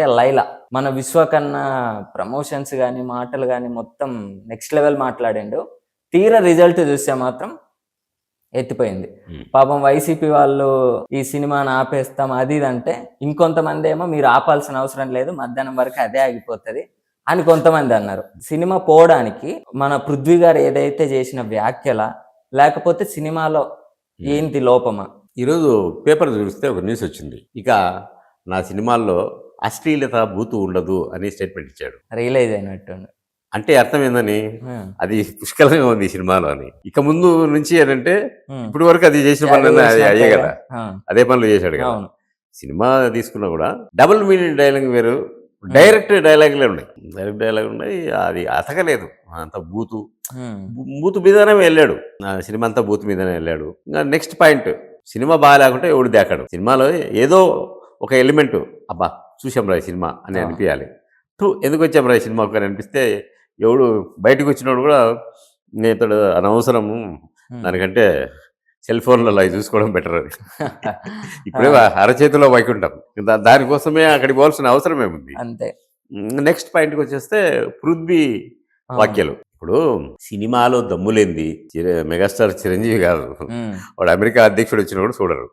లైలా మన విశ్వకన్నా ప్రమోషన్స్ గాని, మాటలు గాని మొత్తం నెక్స్ట్ లెవెల్ మాట్లాడిండు. తీరా రిజల్ట్ చూస్తే మాత్రం ఎత్తిపోయింది. పాపం వైసీపీ వాళ్ళు ఈ సినిమాని ఆపేస్తాం అది ఇది అంటే, ఇంకొంతమంది ఏమో మీరు ఆపాల్సిన అవసరం లేదు, మధ్యాహ్నం వరకు అదే ఆగిపోతది అని కొంతమంది అన్నారు. సినిమా పోవడానికి మన పృథ్వీ గారు ఏదైతే చేసిన వ్యాఖ్యల, లేకపోతే సినిమాలో ఏంటి లోపమా? ఈరోజు పేపర్ చూస్తే ఒక న్యూస్ వచ్చింది. ఇక నా సినిమాల్లో అశ్లీలత బూతు ఉండదు అని స్టేట్మెంట్ ఇచ్చాడు. రియలైజ్ అయినట్టు. అంటే అర్థం ఏందని, అది పుష్కలంగా ఉంది ఈ సినిమాలో అని. ఇక ముందు నుంచి ఏంటంటే ఇప్పటి వరకు అది చేసిన పనులు అయ్యే కదా, అదే పనులు చేశాడు కదా. సినిమా తీసుకున్నా కూడా డబుల్ మీనింగ్ డైలాగ్ వేరు, డైరెక్ట్ డైలాగులే ఉన్నాయి. డైరెక్ట్ డైలాగ్ ఉన్నాయి, అది అతకలేదు. అంత బూతు మీదనే వెళ్ళాడు. సినిమా అంతా బూతు మీదనే వెళ్ళాడు. ఇంకా నెక్స్ట్ పాయింట్, సినిమా బాగా లేకుంటే ఎవడు దేకాడు. సినిమాలో ఏదో ఒక ఎలిమెంట్, అబ్బా చూసాం రా సినిమా అని అనిపించాలి. ఎందుకు వచ్చాం రా సినిమాకు అని అనిపిస్తే, ఎవడు బయటకు వచ్చినోడు కూడా ఇతడు అనవసరము, దానికంటే సెల్ ఫోన్లలో అవి చూసుకోవడం బెటర్ అని. ఇప్పుడే అరచేతిలో వైకుంటాం, దానికోసమే అక్కడికి పోవాల్సిన అవసరం ఏముంది. అంతే. నెక్స్ట్ పాయింట్కి వచ్చేస్తే పృథ్వీ వాక్యాలు. ఇప్పుడు సినిమాలో దమ్ములేంది మెగాస్టార్ చిరంజీవి కాదు, వాడు అమెరికా అధ్యక్షుడు వచ్చిన కూడా చూడరు.